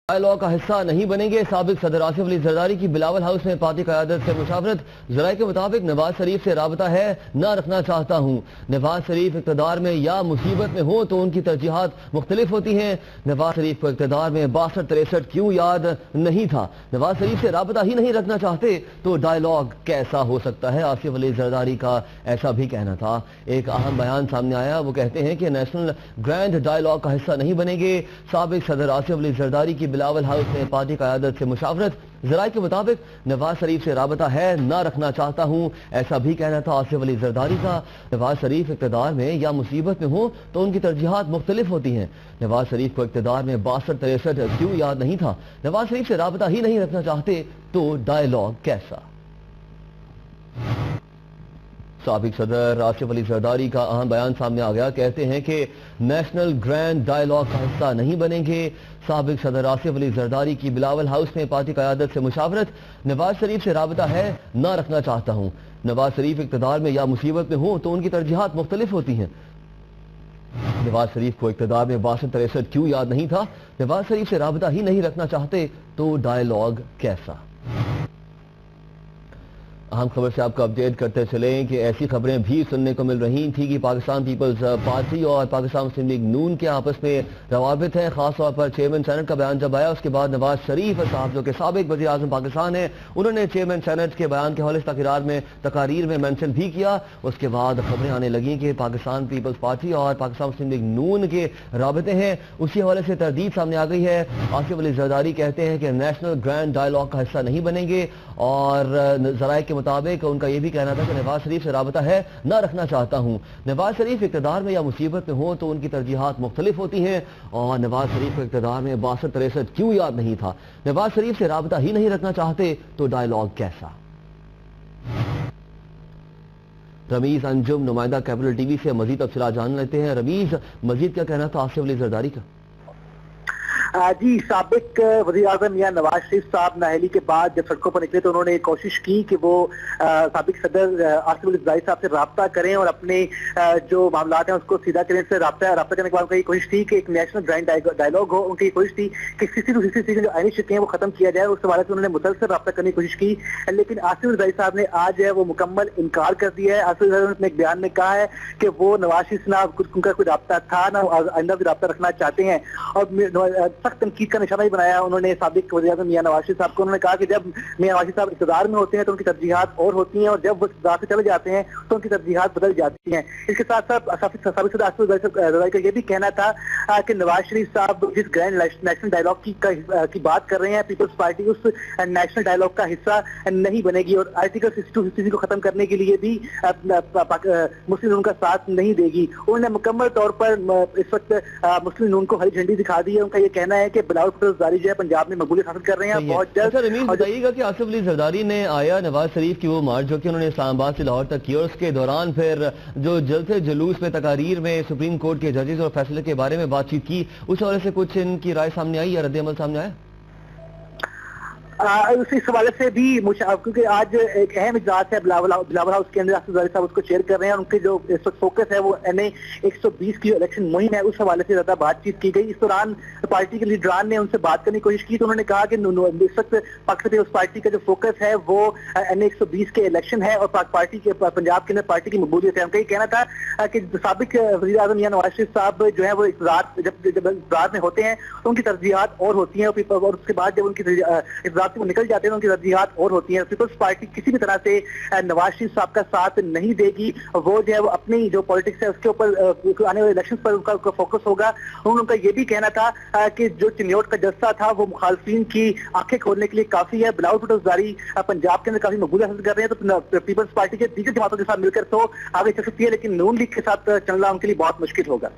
Dialogue کا حصہ نہیں بنیں گے. سابق صدر آصف علی زرداری کی بلاول ہاؤس میں پارٹی قیادت سے مشاورت. ذرائع کے مطابق نواز شریف سے رابطہ ہے نہ رکھنا چاہتا ہوں. نواز شریف اقتدار میں یا مصیبت میں ہوں تو ان کی ترجیحات مختلف ہوتی ہیں. نواز شریف کو اقتدار میں 62-63 کیوں یاد نہیں تھا. نواز شریف سے رابطہ ہی نہیں رکھنا چاہتے تو ڈائلاگ کیسا ہو سکتا ہے. آصف علی زرداری کا ایسا بھی کہنا تھا. ایک اہم بیان سامنے آیا. وہ کہتے ہیں کہ نیشنل گرینڈ ڈائلاگ کا حصہ نہیں بنیں گے. سابق صدر آصف علی زرداری کی بلاول ہاؤس میں پارٹی قیادت سے مشاورت. ذرائع کے مطابق نواز شریف سے رابطہ ہے نہ رکھنا چاہتا ہوں. ایسا بھی کہنا تھا آصف علی زرداری کا. نواز شریف اقتدار میں یا مصیبت میں ہوں تو ان کی ترجیحات مختلف ہوتی ہیں. نواز شریف کو اقتدار میں 62-63 کیوں یاد نہیں تھا. نواز شریف سے رابطہ ہی نہیں رکھنا چاہتے تو ڈائلاگ کیسا. سابق صدر آصف علی زرداری کا اہم بیان سامنے آ گیا. کہتے ہیں کہ نیشنل گرینڈ ڈائلاگ کا حصہ نہیں بنیں گے. سابق صدر آصف علی زرداری کی بلاول ہاؤس میں پارٹی قیادت سے مشاورت. نواز شریف سے رابطہ ہے نہ رکھنا چاہتا ہوں. نواز شریف اقتدار میں یا مصیبت میں ہوں تو ان کی ترجیحات مختلف ہوتی ہیں. نواز شریف کو اقتدار میں 62-63 کیوں یاد نہیں تھا. نواز شریف سے رابطہ ہی نہیں رکھنا چاہتے تو ڈائلاگ کیسا. اہم خبر سے آپ کو اپڈیٹ کرتے چلیں کہ ایسی خبریں بھی سننے کو مل رہی تھی کہ پاکستان پیپلز پارٹی اور پاکستان مسلم لیگ نون کے آپس میں روابط ہیں. خاص طور پر چیئرمین سینٹ کا بیان جب آیا اس کے بعد نواز شریف صاحب جو کہ سابق وزیر اعظم پاکستان ہیں انہوں نے چیئرمین سینٹ کے بیان کے حوالے سے تقاریر میں مینشن بھی کیا. اس کے بعد خبریں آنے لگیں کہ پاکستان پیپلز پارٹی اور پاکستان مسلم لیگ نون کے رابطے ہیں. اسی حوالے سے تردید سامنے آ گئی ہے. آصف علی زرداری کہتے ہیں کہ نیشنل گرینڈ ڈائلاگ کا حصہ نہیں بنیں گے اور ذرائع کے مطابق ان کا یہ بھی کہنا تھا کہ نواز شریف سے رابطہ ہے نہ رکھنا چاہتا ہوں. نواز شریف اقتدار میں یا مصیبت میں ہوں تو ان کی ترجیحات مختلف ہوتی ہیں اور نواز شریف کو اقتدار میں 62-63 کیوں یاد نہیں تھا. نواز شریف سے رابطہ ہی نہیں رکھنا چاہتے تو ڈائلاگ کیسا. رمیز انجم نمائندہ کیپٹل ٹی وی سے مزید تفصیلات جان لیتے ہیں. رمیز، مزید کیا کہنا تھا آصف علی زرداری کا؟ جی، سابق وزیر اعظم یا نواز شریف صاحب نااہلی کے بعد جب سڑکوں پر نکلے تو انہوں نے کوشش کی کہ وہ سابق صدر آصف علی زرداری صاحب سے رابطہ کریں اور اپنے جو معاملات ہیں اس کو سیدھا کریں. سے رابطہ کرنے کے بعد ان کی کوشش تھی کہ ایک نیشنل گرینڈ ڈائلاگ ہو. ان کی کوشش تھی کہ سی جو آئینی شکیں ہیں وہ ختم کیا جائے. اس حوالے سے انہوں نے مسلسل رابطہ کرنے کی کوشش کی لیکن آصف علی زرداری صاحب نے آج وہ مکمل انکار کر دیا ہے. آصف علی زرداری نے اپنے ایک بیان میں کہا ہے کہ وہ نواز شریف سے ان کا کوئی رابطہ تھا نہ آئندہ بھی رابطہ رکھنا چاہتے ہیں اور سخت تنقید کا نشانہ ہی بنایا انہوں نے سابق وزیر اعظم میاں نواز شریف صاحب کو. انہوں نے کہا کہ جب میاں نواز شریف صاحب اقتدار میں ہوتے ہیں تو ان کی ترجیحات اور ہوتی ہیں اور جب وہ اقتدار سے چلے جاتے ہیں تو ان کی ترجیحات بدل جاتی ہیں. اس کے ساتھ ساتھ سابق صدر آصف علی زرداری کا یہ بھی کہنا تھا کہ نواز شریف صاحب جس گرینڈ نیشنل ڈائلاگ کی بات کر رہے ہیں پیپلز پارٹی اس نیشنل ڈائلاگ کا حصہ نہیں بنے گی اور آرٹیکل 62 کو ختم کرنے کے لیے بھی مسلم نون کا ساتھ نہیں دے گی. انہوں نے مکمل طور پر اس وقت مسلم نون کو ہری جھنڈی دکھا دی ہے. ان کا یہ کہنا ہے کہ بلاول زرداری جو ہے پنجاب میں مقبولیت حاصل کر رہے ہیں بہت جلد. رمیز بتائیے گا کہ آصف علی زرداری نے آیا نواز شریف کی وہ مارچ جو کہ انہوں نے اسلام آباد سے لاہور تک کی اور اس کے دوران پھر جو جلسے جلوس میں تقاریر میں سپریم کورٹ کے ججز اور فیصلے کے بارے میں بات چیت کی, اس حوالے سے کچھ ان کی رائے سامنے آئی یا رد عمل سامنے آیا؟ اس حوالے سے بھی کیونکہ آج ایک اہم اجلاس ہے بلاول ہاؤس کے اندر آصف زرداری صاحب اس کو چیئر کر رہے ہیں اور ان کے جو اس وقت فوکس ہے وہ NA 120 کی الیکشن مہم ہے اس حوالے سے زیادہ بات چیت کی گئی. اس دوران پارٹی کے لیڈران نے ان سے بات کرنے کی کوشش کی تو انہوں نے کہا کہ اس وقت پاکستان پیپلز پارٹی کا جو فوکس ہے وہ NA 120 کے الیکشن ہے اور پارٹی کے پنجاب کے اندر پارٹی کی مقبولیت ہے. ان کا یہ کہنا تھا کہ سابق وزیر اعظم یا نواز شریف صاحب جو ہے وہ جب اقتدار میں ہوتے ہیں تو ان کی ترجیحات اور ہوتی ہیں اور اس کے بعد جب ان کی اقتدار سے وہ نکل جاتے ہیں ان کی ترجیحات اور ہوتی ہیں. پیپلز پارٹی کسی بھی طرح سے نواز شریف صاحب کا ساتھ نہیں دے گی. وہ جو ہے وہ اپنی جو پالیٹکس ہے اس کے اوپر آنے والے الیکشن پر ان کا فوکس ہوگا. ان کا یہ بھی کہنا تھا کہ جو چنیوٹ کا جلسہ تھا وہ مخالفین کی آنکھیں کھولنے کے لیے کافی ہے. بلاول بھٹو زرداری پنجاب کے اندر کافی مقبولیت حاصل کر رہے ہیں تو پیپلز پارٹی کے دیگر جماعتوں کے ساتھ مل کر تو آگے چل سکتی ہے لیکن نون لیگ کے ساتھ چلنا ان کے لیے بہت مشکل ہوگا.